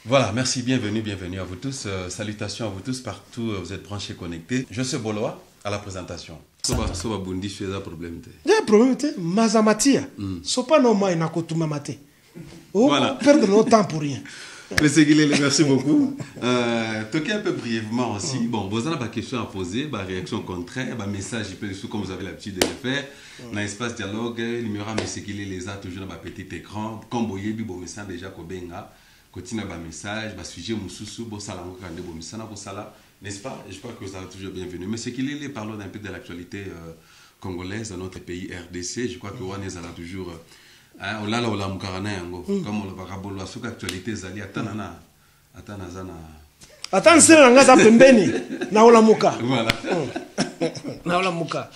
Voilà, merci, bienvenue à vous tous. Salutations à vous tous partout, vous êtes branchés, connectés. Je suis Boloa à la présentation. Soba Bundi, je un problème. Il y a un problème, Mazamatia. Sopa no mai na kotuma mate. Voilà. Perdre notre temps pour rien. Merci beaucoup. Toquez un peu brièvement aussi. Bon, vous avez des questions à poser, des réactions contraires, des messages, comme vous avez l'habitude de le faire. Dans l'espace dialogue, numéro les a toujours dans un petit écran. Comme vous voyez, bon message déjà Kobenga. Continue à message, sujet Moussoussou, n'est-ce pas? Je crois que vous êtes toujours bienvenue. Mais ce qu'il est, parlons un peu de l'actualité congolaise dans notre pays RDC. Je crois que Wan est toujours. On l'a là, on l'a moukarana yango. Comme on le parabole, sur l'actualité, Zali, Atanana. Attends, c'est un gars pembeni. Na ola muka. Voilà. Na ola muka.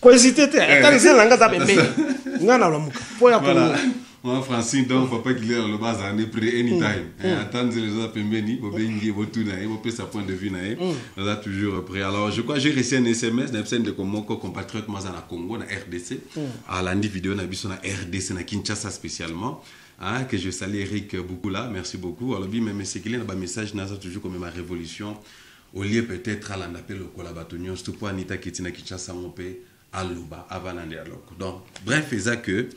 Quoi hésiter? Attends, c'est un gars pembeni. Na ola muka. Voilà. Moi, Francine, donc, papa qui est dans le bas, on est prêt anytime. Attends, les autres pembeni, vous pouvez sa point de vue, on est toujours prêt. Alors, je crois que j'ai reçu un SMS d'un de mon compatriote Mazana Congo, dans RDC, à l'andi vidéo, on a vu sur la RDC, na Kinshasa spécialement, que je salue Eric beaucoup là, merci beaucoup. Alors, même ce qu'il y a un message, n'a toujours comme ma révolution, au lieu peut-être à l'appel au collaborateur, surtout pour Anita qui est à Kinshasa, on peut à Luba, avant un dialogue. Donc, bref, c'est ça que.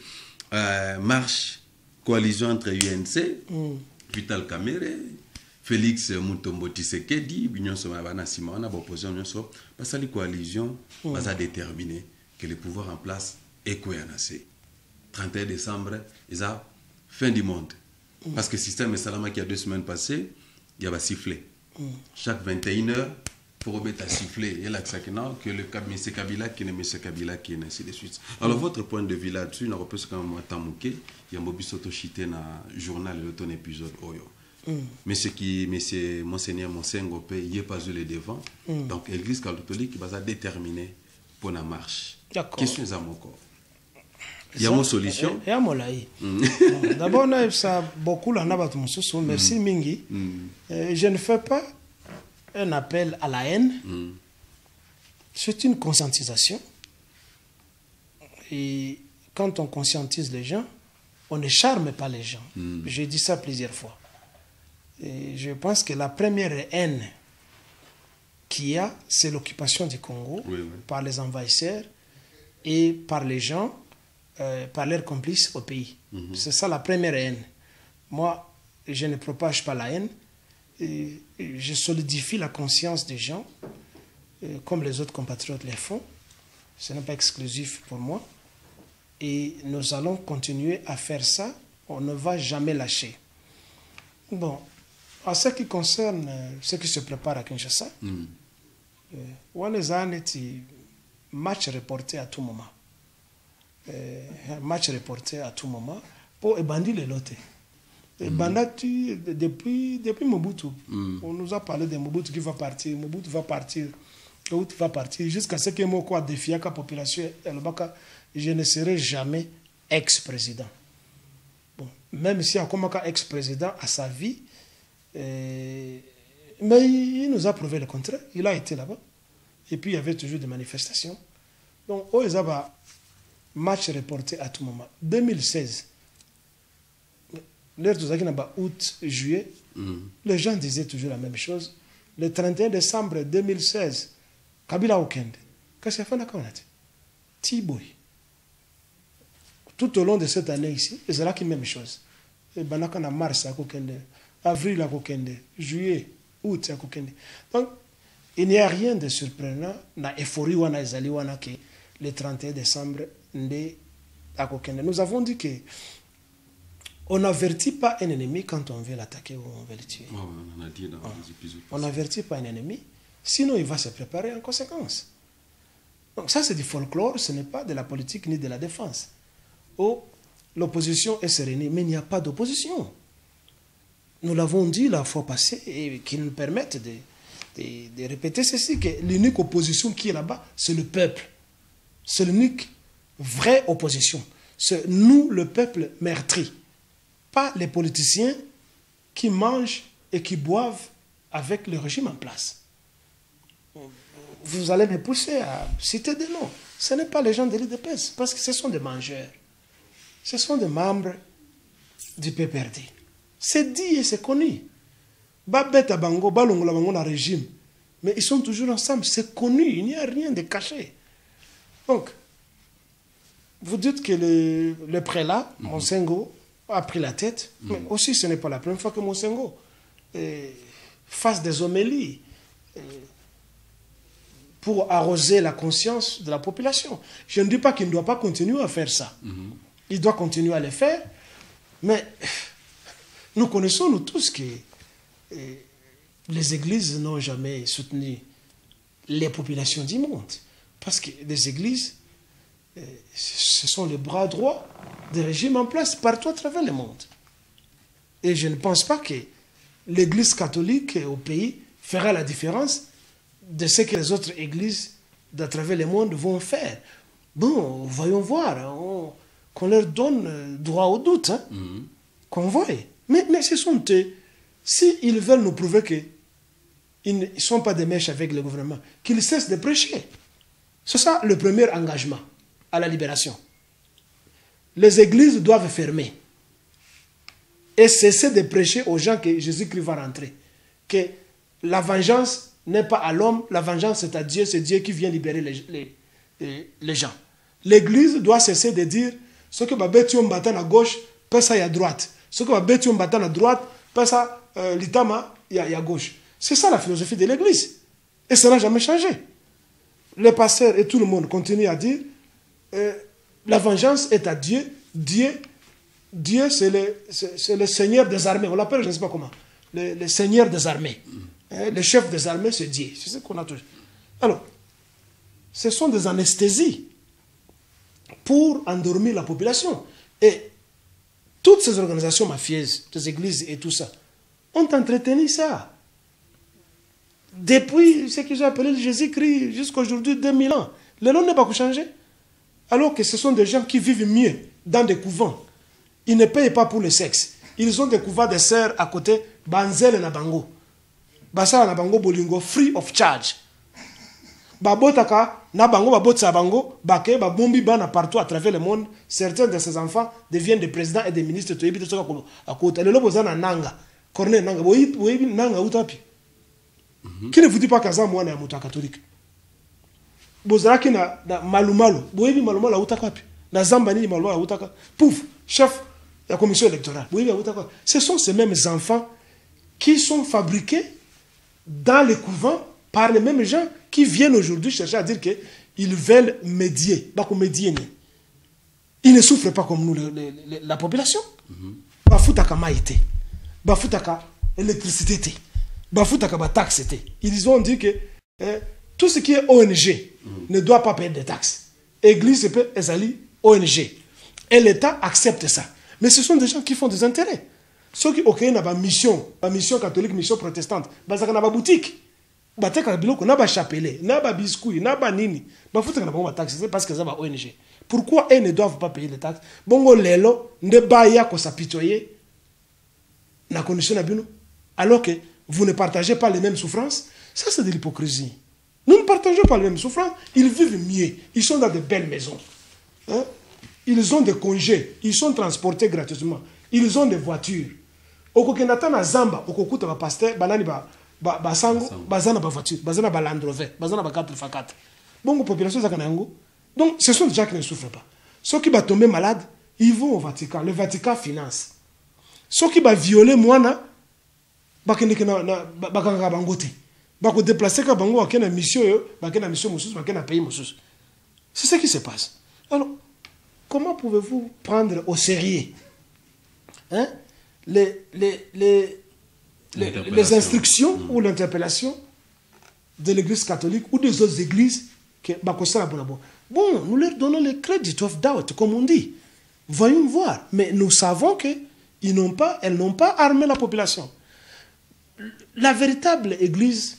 Marche, coalition entre UNC, Vital Kamere, Félix Mutombo Tshisekedi, Union Somabana Simona, opposition, parce que la coalition va déterminer que le pouvoir en place est cohérence. 31 décembre, ils ont fin du monde. Parce que le système Salama qui a 2 semaines passées, il y a sifflé. Chaque 21h, pour remettre à siffler, il y a que le M. Kabila qui est M. Kabila qui est ainsi de suite. Alors, votre point de vue là-dessus, on repose quand même à il y a un peu chité dans le journal de l'automne épisode Oyo. Mais ce qui, M. Monseigneur Monsengo, il n'y a pas eu les devants. Donc, l'Église catholique va déterminer pour la marche. Question à mon corps. Il y a une solution. Il y a mon laï. D'abord, on a ça beaucoup là, merci Mingi. Je ne fais pas un appel à la haine, c'est une conscientisation. Et quand on conscientise les gens, on ne charme pas les gens. J'ai dit ça plusieurs fois. Et je pense que la première haine qu'il y a, c'est l'occupation du Congo par les envahisseurs et par les gens, par leurs complices au pays. C'est ça la première haine. Moi, je ne propage pas la haine. Et je solidifie la conscience des gens, comme les autres compatriotes les font. Ce n'est pas exclusif pour moi. Et nous allons continuer à faire ça. On ne va jamais lâcher. Bon, en ce qui concerne ce qui se prépare à Kinshasa, on est un match reporté à tout moment. Match reporté à tout moment pour ébandir les lotés. Depuis Mobutu, on nous a parlé de Mobutu qui va partir, Mobutu va partir, jusqu'à ce que Moko a défié la population, je ne serai jamais ex-président. Bon, même si Akomaka ex-président à sa vie, mais il nous a prouvé le contraire, il a été là-bas, et puis il y avait toujours des manifestations. Donc, match reporté à tout moment. 2016, l'heure de août, juillet, les gens disaient toujours la même chose. Le 31 décembre 2016, Kabila Okende, qu'est-ce qu'il a fait? Tiboy. Tout au long de cette année ici, c'est là qui même chose. Et Banakana mars à Kokende, avril à Kokende, juillet, août à Kokende. Donc, il n'y a rien de surprenant na euphorie wana ezali wana que le 31 décembre à Kokende. Nous avons dit que on n'avertit pas un ennemi quand on veut l'attaquer ou on veut le tuer. On n'avertit pas un ennemi, sinon il va se préparer en conséquence. Donc ça c'est du folklore, ce n'est pas de la politique ni de la défense. Oh, l'opposition est sérénée, mais il n'y a pas d'opposition. Nous l'avons dit la fois passée et qui nous permettent de répéter ceci, que l'unique opposition qui est là-bas, c'est le peuple. C'est l'unique vraie opposition. C'est nous, le peuple meurtri. Pas les politiciens qui mangent et qui boivent avec le régime en place. Vous allez me pousser à citer des noms. Ce n'est pas les gens de l'IDPS, parce que ce sont des mangeurs. Ce sont des membres du PPRD. C'est dit et c'est connu. Babeta Bango, Balongola Bango dans le régime. Mais ils sont toujours ensemble, c'est connu, il n'y a rien de caché. Donc, vous dites que le prélat, Monsengo, a pris la tête, mais aussi ce n'est pas la première fois que Monsengo fasse des homélies pour arroser la conscience de la population. Je ne dis pas qu'il ne doit pas continuer à faire ça. Il doit continuer à le faire, mais nous connaissons nous tous que les églises n'ont jamais soutenu les populations du monde. Parce que les églises, ce sont les bras droits des régimes en place partout à travers le monde. Et je ne pense pas que l'église catholique au pays fera la différence de ce que les autres églises d'à travers le monde vont faire. Bon, voyons voir, qu'on leur donne droit au doute, hein, qu'on voie. Mais ce sont eux, s'ils veulent nous prouver qu'ils ne sont pas des mèches avec le gouvernement, qu'ils cessent de prêcher. C'est ça le premier engagement à la libération. Les églises doivent fermer et cesser de prêcher aux gens que Jésus-Christ va rentrer. Que la vengeance n'est pas à l'homme, la vengeance c'est à Dieu, c'est Dieu qui vient libérer les gens. L'église doit cesser de dire ce que Babeti on battant à gauche, pas ça à droite. Ce que Babeti on battant à droite, pas ça l'itama il y a à gauche. C'est ça la philosophie de l'église. Et ça n'a jamais changé. Les pasteurs et tout le monde continuent à dire la vengeance est à Dieu. Dieu c'est le Seigneur des armées. On l'appelle, je ne sais pas comment. Le Seigneur des armées. Le chef des armées, c'est Dieu. C'est ce qu'on a toujours. Alors, ce sont des anesthésies pour endormir la population. Et toutes ces organisations mafieuses, les églises et tout ça, ont entretenu ça. Depuis ce qu'ils ont appelé le Jésus-Christ jusqu'à aujourd'hui, 2000 ans. Le nom n'est pas changé. Alors que ce sont des gens qui vivent mieux dans des couvents. Ils ne payent pas pour le sexe. Ils ont des couvents de sœurs à côté, Banzel et Nabango. Basa Nabango Bolingo, free of charge. Babotaka, Nabango, Babotsa Bango, Bake, Babombi Bana partout à travers le monde. Certains de ces enfants deviennent des présidents et des ministres. Tu es à côté. Le Lobozana Nanga, Corneille Nanga, Boïbi Nanga Utapi. Qui ne vous dit pas qu'Azam moi n'est un catholique? Bozaraki na malumalu, boyebi malumalu autaka pi. Na zambani malumalu autaka. Pouf, chef de la commission électorale. Boyebi autaka. Ce sont ces mêmes enfants qui sont fabriqués dans les couvents par les mêmes gens qui viennent aujourd'hui chercher à dire qu'ils veulent médier. Ils ne souffrent pas comme nous, la population. Bafutaka maïté. Bafutaka électricité. Bafutaka taxe. Ils ont dit que tout ce qui est ONG ne doit pas payer de taxes. Église peut être ONG. Et l'État accepte ça. Mais ce sont des gens qui font des intérêts. Ceux qui ont une mission catholique, mission protestante, ils ont une boutique. Ils ont une chapelet, ils ont des biscuits, ils ont des nini. Ils ont des taxes, c'est parce qu'ils ont une ONG. Pourquoi ils ne doivent pas payer les taxes? Bongo lelo, ne baya ko s'apitoyer na condition abino. Alors que vous ne partagez pas les mêmes souffrances, ça c'est de l'hypocrisie. Nous ne partageons pas les mêmes souffrances, ils vivent mieux, ils sont dans de belles maisons. Hein? Ils ont des congés, ils sont transportés gratuitement, ils ont des voitures. Okokenata na Zamba, okokuta ba pasteur, banani ba sango, bazana ba voiture, bazana ba Land Rover, bazana ba 4x4. Bon, population zakanango. Donc, ce sont des gens qui ne souffrent pas. Ceux qui vont tomber malades, ils vont au Vatican. Le Vatican finance. Ceux qui vont violer moana, bakanga bangote. Bako déplacer ka bango akena mission yo, bakena mission mususu, bakena pays mususu. C'est ce qui se passe. Alors, comment pouvez-vous prendre au sérieux hein, les instructions ou l'interpellation de l'église catholique ou des autres églises que bon, nous leur donnons le credit of doubt, comme on dit. Voyons voir. Mais nous savons qu'elles n'ont pas armé la population. La véritable église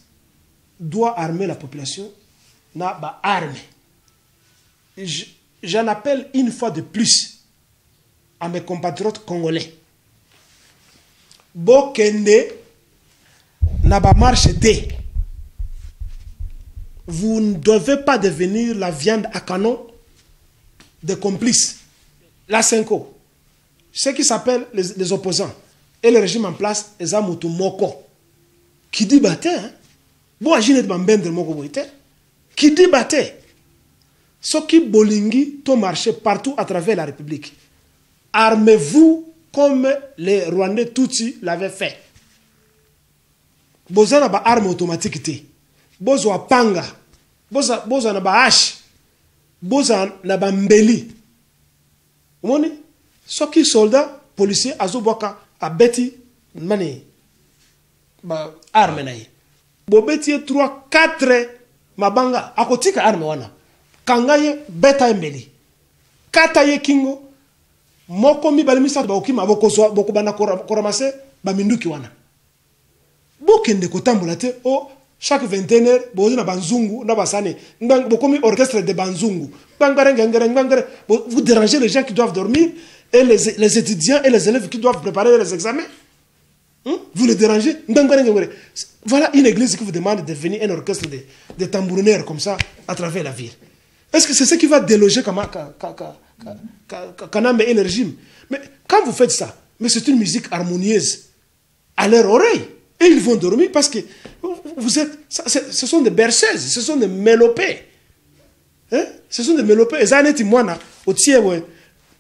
doit armer la population. N'a pas armé. J'en appelle une fois de plus à mes compatriotes congolais. Bokende n'a pas marché dé. Vous ne devez pas devenir la viande à canon des complices. La Cinco. Ce qui s'appelle les opposants. et le régime en place, eza mutu moko. Qui dit bate, hein? Bon, agine de bambendre moko boite. Qui dit bate. Ce qui bolingi, to marché partout à travers la République. Armez-vous comme les Rwandais Tutsi l'avaient fait. Boza na ba arme automatique te. Bozo a panga. Boza na ba hache. Boza na ba mbeli. Moni? Ce qui soldat, policier, azoboka, a beti, mani, ba arme na ye. Bo beti 3, 4 mabanga, akotika arme wana. Kangaye beta mbeli. Kata ye kingo, moko mi balimisa ba okima boko bana koramase ba minduki wana. Bokende kotambola te o chaque 21 heures bozi na banzungu na basane bokomi orchestre de banzungu. Vous dérangez les gens qui doivent dormir et les étudiants et les élèves qui doivent préparer les examens. Vous les dérangez. Voilà une église qui vous demande de devenir un orchestre de tambourineurs comme ça à travers la ville. Est-ce que c'est ce qui va déloger Kanambe et le régime? Mais quand vous faites ça, mais c'est une musique harmonieuse à leur oreille. Et ils vont dormir parce que vous êtes, ce sont des berceuses, ce sont des mélopées. Hein? Ce sont des mélopées. Et ça, c'est moi, au tiers,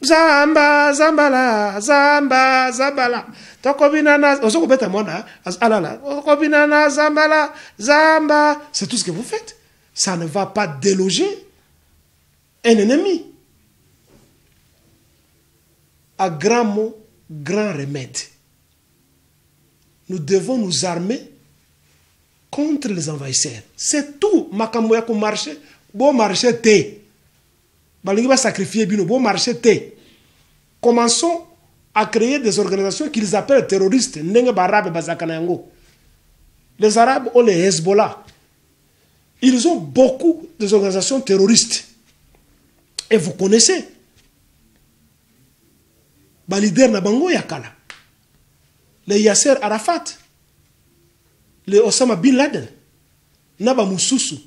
Zamba, Zambala, Zamba, Zambala. Tokobinana, Ozokobeta Mona, Alala, Okobinana, Zambala, Zamba. C'est tout ce que vous faites. Ça ne va pas déloger un ennemi. À grand mot, grand remède. Nous devons nous armer contre les envahisseurs. C'est tout. Makambo yako marché, bon marché té. Balingi va sacrifier bino, bon marché té. Commençons à créer des organisations qu'ils appellent terroristes. Nenge barabe bazakanayango. Les Arabes ont les Hezbollah. Ils ont beaucoup d'organisations terroristes. Et vous connaissez. Balider Nabango Yakala. Le Yasser Arafat. Le Osama Bin Laden. Naba Moussoussou.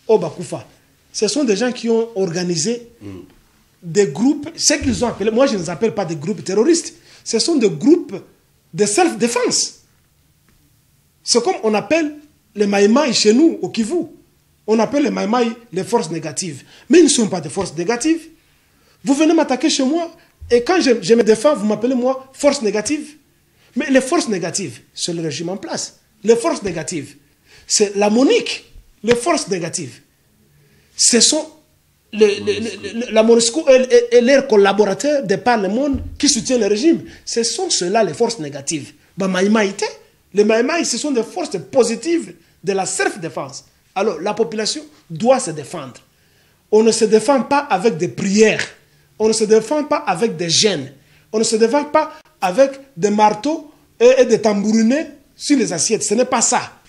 Oba Koufa. Ce sont des gens qui ont organisé des groupes, ce qu'ils ont appelé, moi je ne les appelle pas des groupes terroristes, ce sont des groupes de self-défense. C'est comme on appelle les Maïmaï chez nous, au Kivu. On appelle les Maïmaï les forces négatives. Mais ils ne sont pas des forces négatives. Vous venez m'attaquer chez moi, et quand je me défends, vous m'appelez moi force négative. Mais les forces négatives, c'est le régime en place. Les forces négatives, c'est la Monique. Les forces négatives, ce sont la MONUSCO et leurs collaborateurs de par le monde qui soutiennent le régime. Ce sont ceux-là les forces négatives. Les Maïmaï, ce sont des forces positives de la self-défense. Alors, la population doit se défendre. On ne se défend pas avec des prières. On ne se défend pas avec des gènes. On ne se défend pas avec des marteaux et des tambourinets sur les assiettes. Ce n'est pas ça.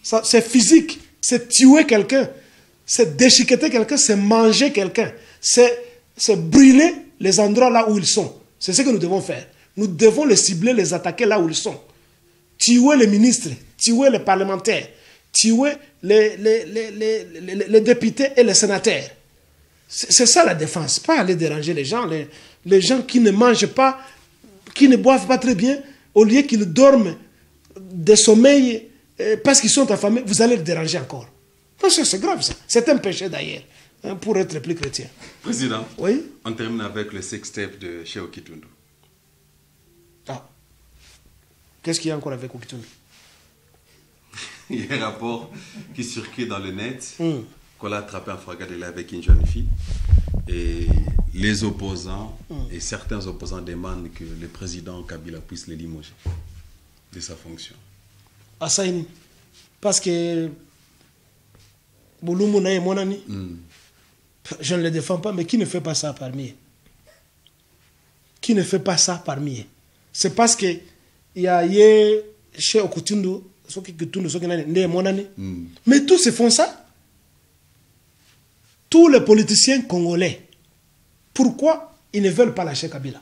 C'est physique. C'est tuer quelqu'un. C'est déchiqueter quelqu'un. C'est manger quelqu'un. C'est brûler les endroits là où ils sont. C'est ce que nous devons faire. Nous devons les cibler, les attaquer là où ils sont. Tuer les ministres, tuer les parlementaires, tuer les députés et les sénateurs. C'est ça la défense. Pas aller déranger les gens. Les gens qui ne mangent pas, qui ne boivent pas très bien, au lieu qu'ils dorment des sommeils parce qu'ils sont affamés, vous allez les déranger encore. C'est grave ça. C'est un péché d'ailleurs, hein, pour être plus chrétien. Président, oui? On termine avec le sextape de chez Okitundu. Ah. Qu'est-ce qu'il y a encore avec Okitundu? Il y a un rapport qui circule dans le net qu'on a attrapé en Fragadela avec une jeune fille. Et les opposants et certains opposants demandent que le président Kabila puisse le limoger de sa fonction. Ah, ça, parce que Boulumou Naye Monani, je ne le défends pas, mais qui ne fait pas ça parmi eux? Qui ne fait pas ça parmi eux? C'est parce que il y a chez Okutundu, mais tous se font ça. Tous les politiciens congolais, pourquoi ils ne veulent pas lâcher Kabila?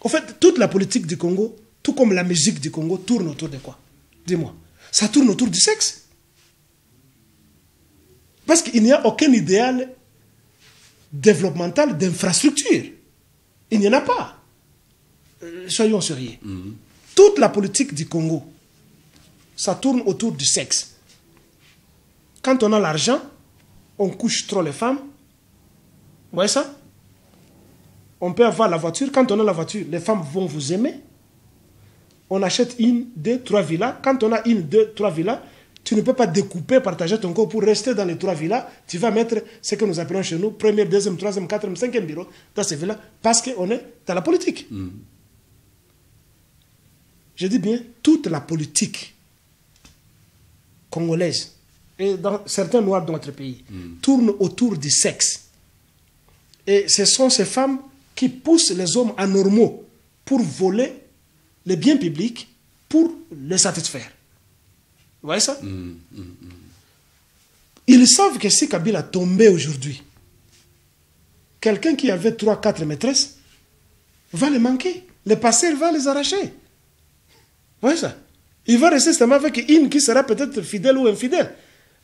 En fait, toute la politique du Congo, tout comme la musique du Congo, tourne autour de quoi? Dis-moi. Ça tourne autour du sexe. Parce qu'il n'y a aucun idéal développemental d'infrastructure. Il n'y en a pas. soyons sérieux. Toute la politique du Congo, ça tourne autour du sexe. Quand on a l'argent, on couche trop les femmes. Vous voyez ça? On peut avoir la voiture. Quand on a la voiture, les femmes vont vous aimer. On achète 1, 2, 3 villas. Quand on a 1, 2, 3 villas, tu ne peux pas découper, partager ton corps pour rester dans les 3 villas. Tu vas mettre ce que nous appelons chez nous, premier, deuxième, troisième, quatrième, cinquième bureau dans ces villas parce qu'on est dans la politique. Je dis bien, toute la politique congolaise et dans certains noirs de notre pays tourne autour du sexe. Et ce sont ces femmes qui poussent les hommes anormaux pour voler les biens publics pour les satisfaire. Vous voyez ça? Ils savent que si Kabila tombait aujourd'hui, quelqu'un qui avait 3, 4 maîtresses va les manquer. Le passeur va les arracher. Vous voyez ça? Il va rester seulement avec une qui sera peut-être fidèle ou infidèle.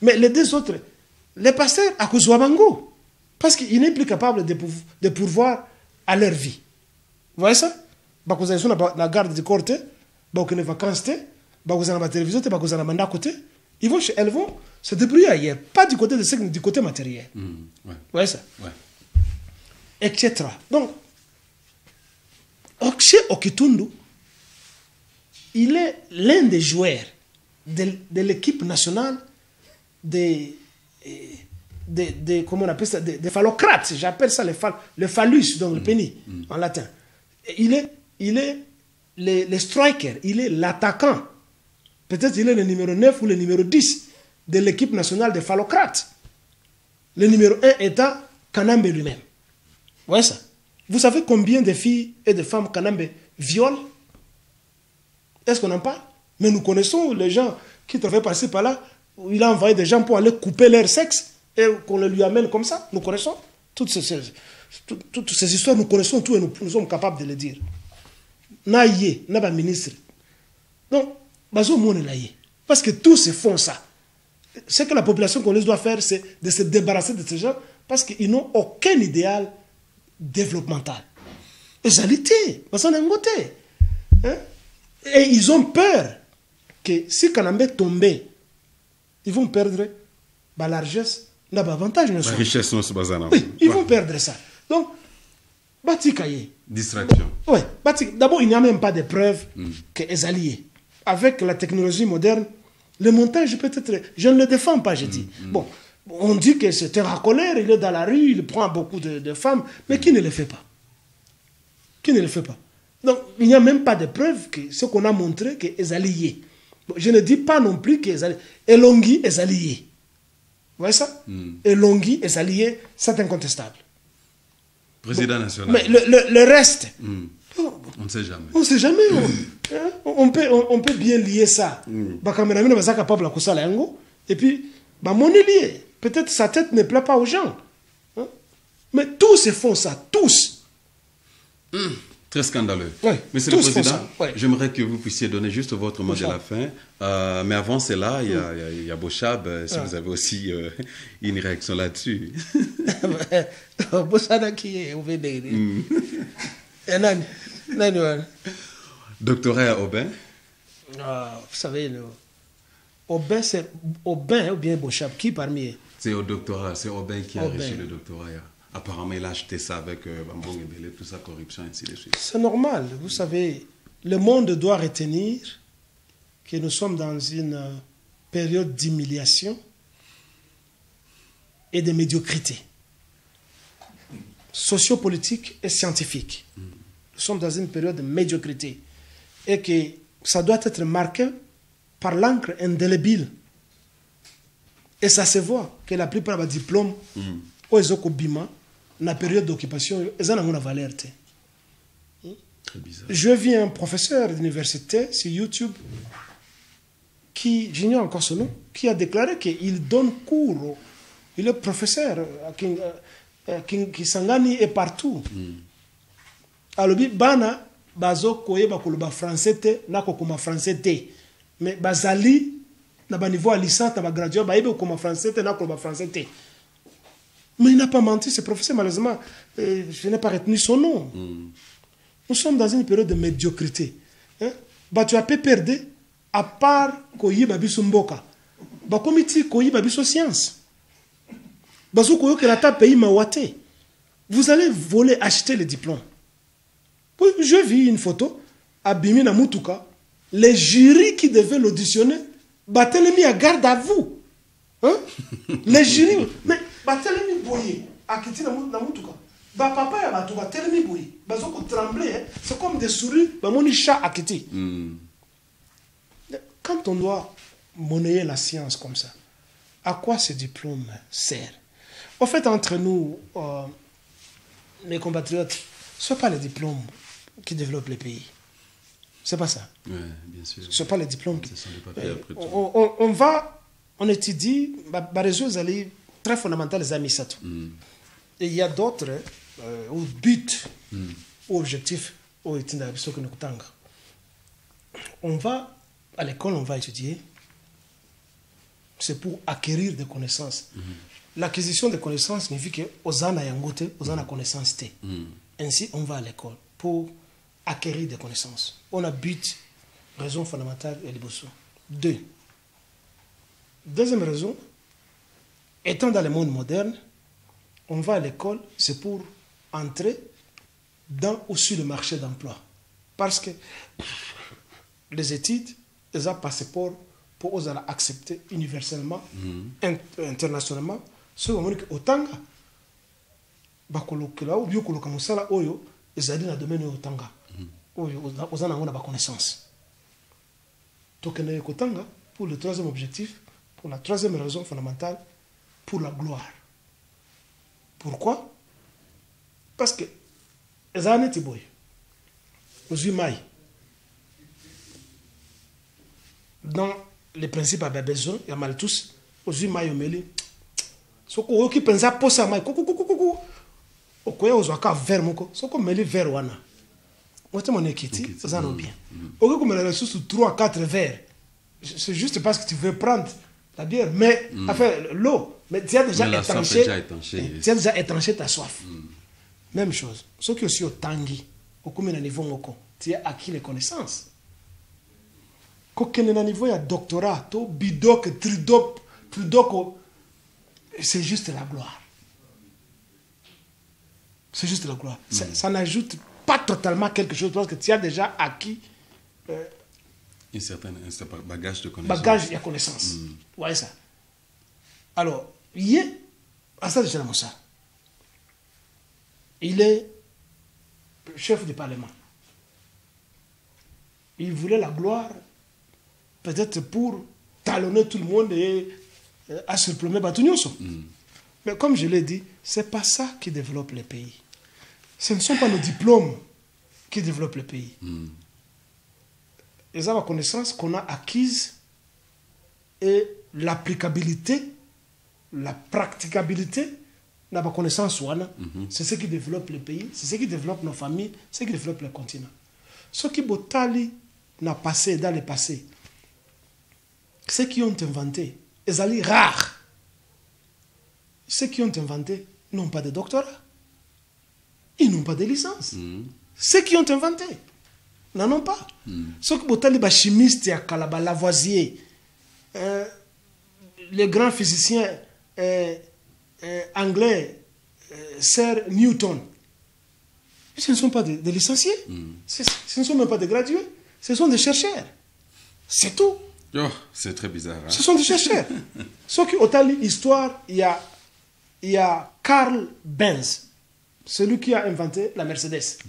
Mais les 2 autres, les pasteurs, à cause de Wabango. Parce qu'il n'est plus capable de pourvoir à leur vie. Vous voyez ça? Parce que la garde du corps, parce que les vacances, parce que la télévision, parce que la mandat côté, elles vont se débrouiller ailleurs. Pas du côté de ce, du côté matériel. Ouais. Vous voyez ça? Ouais. Etc. Donc, Okshe Okitundu, il est l'un des joueurs de l'équipe nationale comment on appelle ça, des phallocrates. J'appelle ça le phallus dans le pénis, en latin. Il est le striker, il est l'attaquant. Peut-être il est le numéro 9 ou le numéro 10 de l'équipe nationale des phallocrates. Le numéro 1 étant Kanambe lui-même. Vous voyez ça? Vous savez combien de filles et de femmes Kanambe violent? Est-ce qu'on en parle? Mais nous connaissons les gens qui travaillent par-ci par-là, où il a envoyé des gens pour aller couper leur sexe et qu'on le lui amène comme ça. Nous connaissons toutes ces histoires, nous connaissons tout et nous sommes capables de le dire. Naïe, n'a pas ministre. Donc, parce que tous se font ça. Ce que la population congolaise doit faire, c'est de se débarrasser de ces gens parce qu'ils n'ont aucun idéal développemental. Égalité, parce qu'on a un côté. Et ils ont peur que si Kanambe tombait, ils vont perdre la largesse, l'avantage. La richesse, non, c'est bazar. Oui, ils vont perdre ça. Donc, Batikaye. Distraction. Oui, d'abord, il n'y a même pas de preuve que les alliés, avec la technologie moderne, le montage peut-être, je ne le défends pas, je dis. Bon, on dit que c'est un racoleur, il est dans la rue, il prend beaucoup de femmes, mais qui ne le fait pas? Qui ne le fait pas? Donc, il n'y a même pas de preuve que ce qu'on a montré que les alliés. Bon, je ne dis pas non plus que les alliés. Elongi est allié. Vous voyez ça? Elongi est allié, c'est incontestable. Président national. Mais le reste, on ne sait jamais. On ne sait jamais. On peut bien lier ça. Et puis, mon lié. Peut-être sa tête ne plaît pas aux gens. Mais tous se font ça, tous. Très scandaleux. Ouais, Monsieur le Président, j'aimerais que vous puissiez donner juste votre mot de la fin. Mais avant cela, il y a Bochab, si vous avez aussi une réaction là-dessus. Bochab qui est au Doctorat à Aubin. Vous savez, Aubin, c'est Aubin ou bien Bochab, qui parmi eux? C'est au doctorat, c'est Aubin qui a reçu le doctorat. Apparemment, il a acheté ça avec Bambong et Belé, tout ça, corruption, ainsi de suite. C'est normal. Vous savez, le monde doit retenir que nous sommes dans une période d'humiliation et de médiocrité sociopolitique et scientifique. Nous sommes dans une période de médiocrité et que ça doit être marqué par l'encre indélébile. Et ça se voit que la plupart des diplômes, la période d'occupation, ils ont une valeur. Très bizarre. Je vis un professeur d'université sur YouTube qui, j'ignore encore son nom, qui a déclaré qu'il donne cours. Il est professeur qui s'engage et partout. Alors, bana bazo koyeba koloba français te na kokoma français te. Mais bazali na ba niveau à licence na ba graduate ba yebe kokoma français te na koloba français te. Mais il n'a pas menti, ce professeur, malheureusement, je n'ai pas retenu son nom. Nous sommes dans une période de médiocrité. Hein? Bah, tu as peu perdu, à part koyi babiso mboka. Bah, comme tu koyi babiso science. Bah, so koyo que la ta pays mawate. Vous allez voler, acheter les diplômes. Je vis une photo, à Bimina Mutuka, les jurys qui devaient l'auditionner, Batelemi à garde à vous. Hein? Les jurys, mais Batelemi boye, à Kiti na Mutuka. Bah papa ya batu Batelemi boye. Bah zoko trembler, c'est comme des souris, bah mon chat à Kiti. Quand on doit monnayer la science comme ça, à quoi ce diplôme sert? En fait, entre nous, mes compatriotes, ce n'est pas les diplômes qui développent les pays. C'est pas ça. Oui, bien sûr. Ce n'est pas les diplômes. Ce sont des papiers après tout. On étudie, les aller très fondamental les amis ça. Et il y a d'autres au but, au objectif, au on va à l'école, on va étudier. C'est pour acquérir des connaissances. L'acquisition de connaissances signifie que osana yangote, osana connaissance té. Ainsi, on va à l'école pour acquérir des connaissances. On a but, raison fondamentale et liboso. Deuxième raison, étant dans le monde moderne, on va à l'école, c'est pour entrer dans ou sur le marché d'emploi. Parce que les études, les ont passeport pour oser accepter universellement, internationalement, ce qui veut dire que Otanga, bakolokela ou biokoloka musala oyo ezali na domaine Otanga. Oyo ozana ngona ba connaissance. Tokene Otanga pour le troisième objectif, pour la troisième raison fondamentale, pour la gloire. Pourquoi? Parce que ezane tiboy. Ozuimai. Dans les principes à besoin, il y a mal tous, ozuimai omeli. Soko oki pensa posa mai kuku okoya ozwaka verre moko soko meli verre wana wote mon ekiti ça non bien oki kumela sous 3 4 verres c'est juste parce que tu veux prendre la bière mais enfin l'eau mais tu as déjà étanché tu as déjà étanché ta soif même chose ce qui aussi au tangi okumena niveau moko tu as acquis les connaissances kokene na niveau ya doctorat to bidoc tridoc c'est juste la gloire. C'est juste la gloire. Ça n'ajoute pas totalement quelque chose parce que tu as déjà acquis un certain bagage de connaissances. Bagage de connaissances. Ouais, ça. Alors, il est Assad Moussa. Il est chef du Parlement. Il voulait la gloire peut-être pour talonner tout le monde et à surplomber Batounioso. Mais comme je l'ai dit, ce n'est pas ça qui développe les pays. Ce ne sont pas nos diplômes qui développent les pays. Ils ont la connaissance qu'on a acquise et l'applicabilité, la praticabilité de la connaissance. C'est ce qui développe les pays, c'est ce qui développe nos familles, c'est ce qui développe les continents. Ce qui Botali n'a passé dans le passé, ceux qui ont inventé, ils allaient rares. Ceux qui ont inventé n'ont pas de doctorat. Ils n'ont pas de licence. Ceux qui ont inventé n'en ont pas. Ceux qui ont été chimistes, Lavoisier, les grands physiciens anglais, Sir Newton, ce ne sont pas des licenciés. Ce ne sont même pas des gradués. Ce sont des chercheurs. C'est tout. Oh, c'est très bizarre. Hein? Ce sont des chercheurs. Ceux qui ont l'histoire, il y a Carl Benz, celui qui a inventé la Mercedes.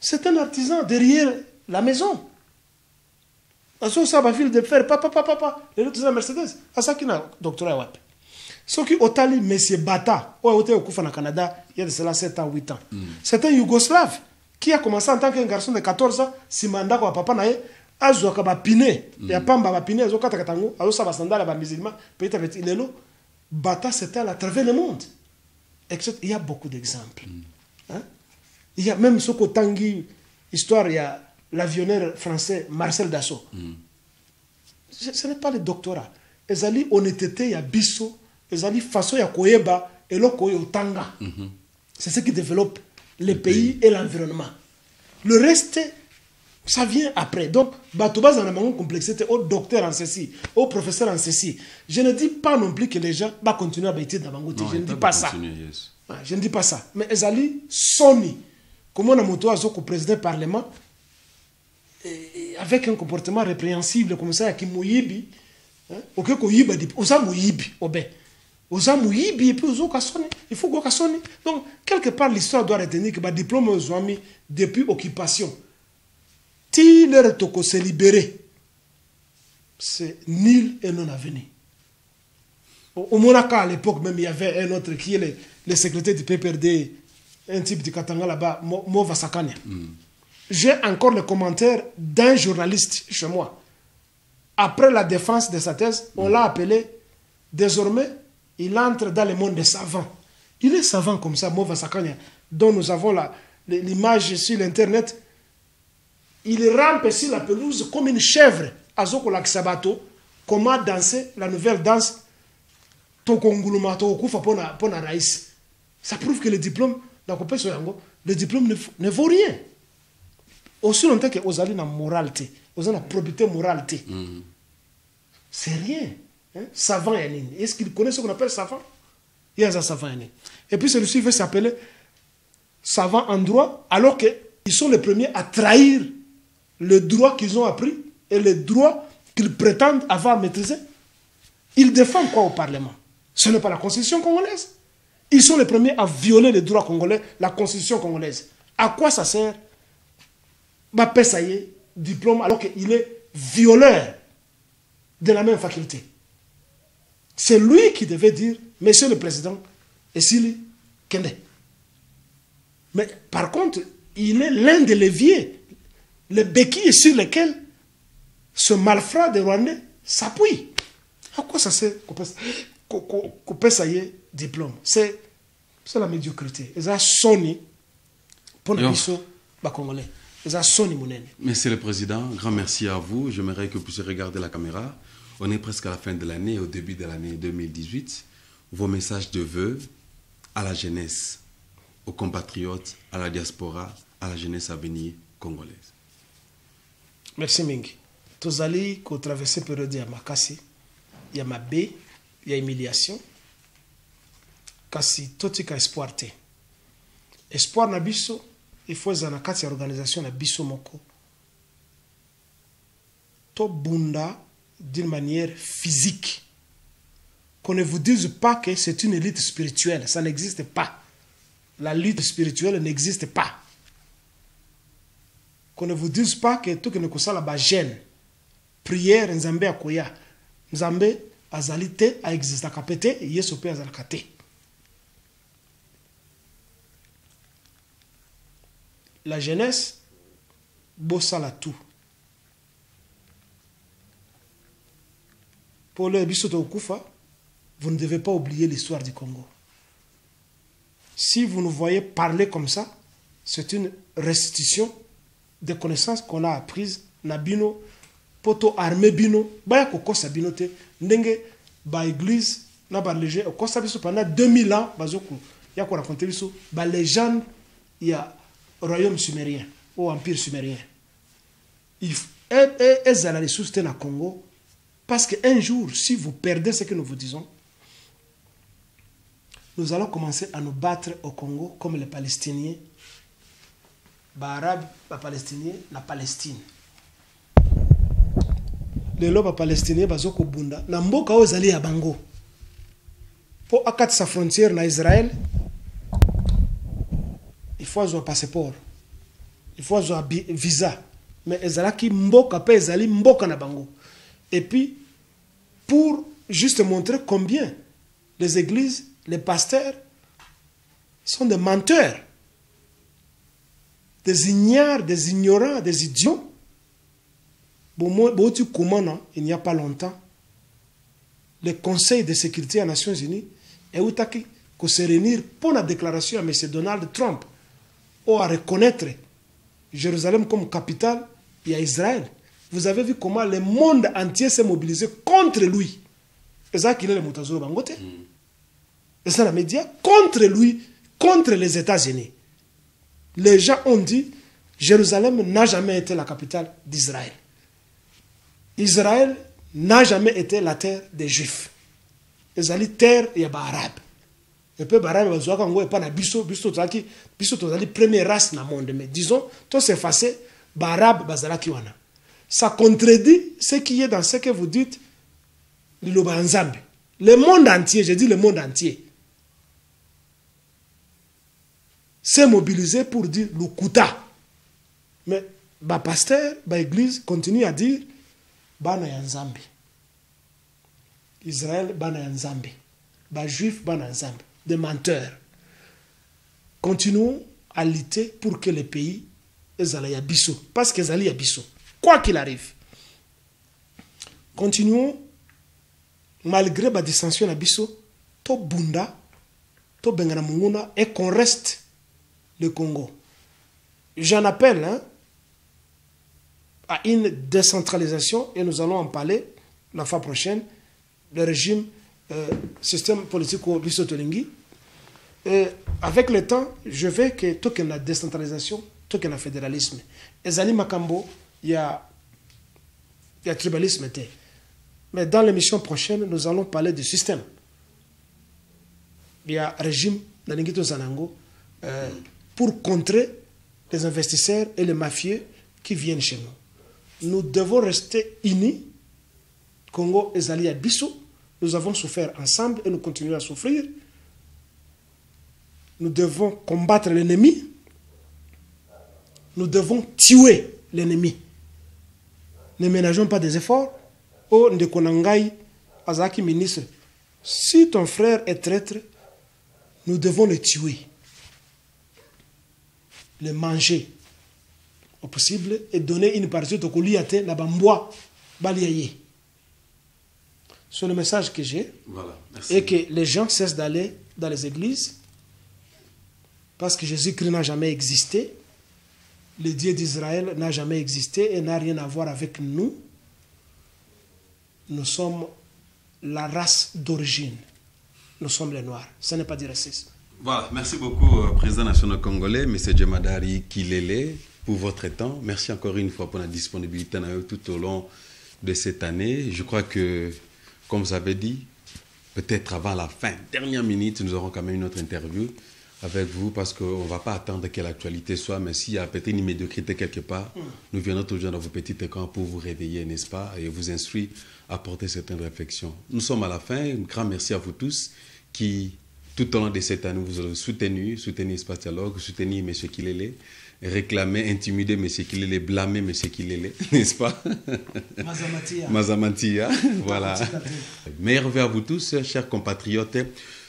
C'est un artisan derrière la maison. Ça va fil de fer, papa. Les autres, c'est la Mercedes. À ça qui a doctorat. Ceux qui ont M. Bata, au Canada, il y a de cela 7 ans, 8 ans. C'est un Yougoslave qui a commencé en tant qu'un garçon de 14 ans, si mandat quoi papa nae. Azoka ba piné ya pamba ba piné azoka takatango azosa ba sandala ba musulman peut-être avec ilelo Bata c'était à travers le monde. Il y a beaucoup d'exemples. Hein? Il y a même ce Tangi histoire il y a l'avionneur français Marcel Dassault. Ce n'est pas le doctorat. Ezali honnêteté ya biso, ezali façon ya koyeba eloko yo tanga. C'est ce qui développe les pays et l'environnement. Le reste, ça vient après. Donc, Batouba en a une complexité au docteur en ceci, au professeur en ceci. Je ne dis pas non plus que les gens vont continuer à bêter dans Bangote. Je ne dis pas ça. Yes. Je ne dis pas ça. Mais Ezali, Sony, comment on a monté au président du Parlement, avec un comportement répréhensible comme ça, qui mouyibi, ok, qu'on yiba dit, on s'en mouyibi, obé. On s'en mouyibi, et puis on s'en sonne. Il faut qu'on sonne. Donc, quelque part, l'histoire doit retenir que le diplôme aux amis depuis occupation. Si leur toko s'est libéré, c'est nul et non avenu. Au Monaco, à l'époque, même, il y avait un autre qui est le secrétaire du PPRD, un type de Katanga là-bas, Mova Sakania. J'ai encore le commentaire d'un journaliste chez moi. Après la défense de sa thèse, on l'a appelé, désormais, il entre dans le monde des savants. Il est savant comme ça, Mova Sakania, dont nous avons l'image sur l'Internet. Il rampe sur la pelouse comme une chèvre. Azoko Laksabato, comment danser la nouvelle danse Tokonguluma, Tokufa Pona Raïs. Ça prouve que le diplôme, le diplôme ne vaut rien. Aussi longtemps que vous avez la moralité, vous avez la probité moralité. C'est rien. Hein? Savant Yanin. Est-ce qu'il connaît ce qu'on appelle savant? Il y a un savant Yanin. Et puis celui-ci veut s'appeler savant en droit, alors qu'ils sont les premiers à trahir le droit qu'ils ont appris et le droit qu'ils prétendent avoir maîtrisé. Ils défendent quoi au Parlement? Ce n'est pas la Constitution congolaise. Ils sont les premiers à violer les droits congolais, la Constitution congolaise. À quoi ça sert? Mbappé, ça y est, diplôme, alors qu'il est violeur de la même faculté. C'est lui qui devait dire, Monsieur le Président, Essili Kende. Mais par contre, il est l'un des leviers, les béquilles sur lesquels ce malfrat de Rwandais s'appuie. À quoi ça sert couper ça y est, diplôme? C'est la médiocrité. Et ça sonne pour les bisous congolais. Monsieur le Président, grand merci à vous. J'aimerais que vous puissiez regarder la caméra. On est presque à la fin de l'année, au début de l'année 2018. Vos messages de vœux à la jeunesse, aux compatriotes, à la diaspora, à la jeunesse à venir congolaise. Merci Mingi. Tous allés qui ont traversé la période de Makassi, il y a ma baie, il y a humiliation. Kasi tout est espoir. Espoir na biso, il faut que la organisation na biso moko. To bunda d'une manière physique. Qu'on ne vous dise pas que c'est une élite spirituelle. Ça n'existe pas. La lutte spirituelle n'existe pas. Qu'on ne vous dise pas que tout que ne kosa la gêne. Prière, Nzambe akoya. Nzambe azalite a exista kapete, yeso pe azalakate. La jeunesse, bossala tout. Pour le Bissoto Okufa, vous ne devez pas oublier l'histoire du Congo. Si vous nous voyez parler comme ça, c'est une restitution des connaissances qu'on a apprises. Nabino, poto armé bino, baya koko sabino te, ndenge ba église, na ba léger, au kosa biso pendant 2000 ans, bazoku, ya ko raconter biso, ba légende, il y a royaume sumérien, ou empire sumérien. Elles ont la ressource dans le Congo, parce qu'un jour, si vous perdez ce que nous vous disons, nous allons commencer à nous battre au Congo comme les Palestiniens, les Arabes, les Palestiniens, la Palestine. Les lobes palestiniens, bazoko bunda, na mboka ozali ya bango. Pour akati sa frontière na Israël, il faut avoir un passeport, il faut avoir un visa. Mais ezalaki mboka pe ezali mboka na bango. Et puis, pour juste montrer combien les églises, les pasteurs sont des menteurs, des ignares, des ignorants, des idiots. Il n'y a pas longtemps, le Conseil de sécurité des Nations Unies a se réunir pour la déclaration à M. Donald Trump ou à reconnaître Jérusalem comme capitale et à Israël. Vous avez vu comment le monde entier s'est mobilisé contre lui. Et ça qu'il est le Moutazoro Bangote. Et ça, la média, contre lui, contre les États-Unis. Les gens ont dit, Jérusalem n'a jamais été la capitale d'Israël. Israël n'a jamais été la terre des Juifs. Ezali terre ya ba arabe. Et puis ba arabe bazwaka ngo epa na biso tozaki première race na monde, mais disons tout s'effacer ba arabe bazalaki wana. Ça contredit ce qui est dans ce que vous dites liloba nzambe. Le monde entier, je dis le monde entier, s'est mobilisé pour dire Lukuta. Mais ba pasteur, ba église continue à dire bana ya nzambe. Israël bana ya nzambe. Ba juif bana ya nzambe. Des menteurs. Continuons à lutter pour que le pays ezala ya biso, parce que ezali ya biso, quoi qu'il arrive. Continuons malgré la dissension na biso, to bunda, to bengana munguna, et qu'on reste le Congo. J'en appelle à une décentralisation, et nous allons en parler la fois prochaine, le régime, système politique au biso tolingi. Avec le temps, je veux que tout que la décentralisation, tout que le fédéralisme, ezali makambo, il y a tribalisme. Mais dans l'émission prochaine, nous allons parler du système. Il y a régime dans l'Ingito Zanango pour contrer les investisseurs et les mafieux qui viennent chez nous. Nous devons rester unis. Congo et Zali à Bissau, nous avons souffert ensemble et nous continuons à souffrir. Nous devons combattre l'ennemi. Nous devons tuer l'ennemi. Ne ménageons pas des efforts. Oh, Ndekonangai, Azaki ministre, si ton frère est traître, nous devons le tuer, le manger au possible et donner une partie de Koliate, la bamboa, baliaye. C'est le message que j'ai. Voilà, merci. Et que les gens cessent d'aller dans les églises parce que Jésus-Christ n'a jamais existé. Le Dieu d'Israël n'a jamais existé et n'a rien à voir avec nous. Nous sommes la race d'origine. Nous sommes les Noirs. Ce n'est pas du racisme. Voilà, merci beaucoup, Président national congolais, M. Djemadari Kilele, pour votre temps. Merci encore une fois pour la disponibilité tout au long de cette année. Je crois que, comme vous avez dit, peut-être avant la fin, dernière minute, nous aurons quand même une autre interview avec vous, parce qu'on ne va pas attendre que l'actualité soit, mais s'il y a peut-être une médiocrité quelque part, nous viendrons toujours dans vos petits écrans pour vous réveiller, n'est-ce pas, et vous instruire à porter certaines réflexions. Nous sommes à la fin. Un grand merci à vous tous qui, tout au long de cette année, vous avez soutenu Espace Dialogue, soutenu M. Kilele, réclamé, intimidé M. Kilele, blâmé M. Kilele, n'est-ce pas? Mazamatia, voilà. Meilleur vœu à vous tous, chers compatriotes.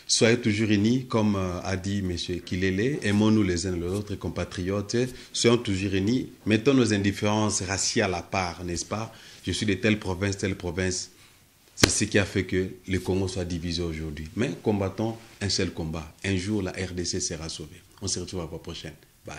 Soyez toujours unis, comme a dit M. Kilele. Aimons-nous les uns les autres, compatriotes. Soyons toujours unis. Mettons nos indifférences raciales à part, n'est-ce pas? Je suis de telle province, telle province. C'est ce qui a fait que le Congo soit divisé aujourd'hui. Mais combattons un seul combat. Un jour, la RDC sera sauvée. On se retrouve à la prochaine. Bye.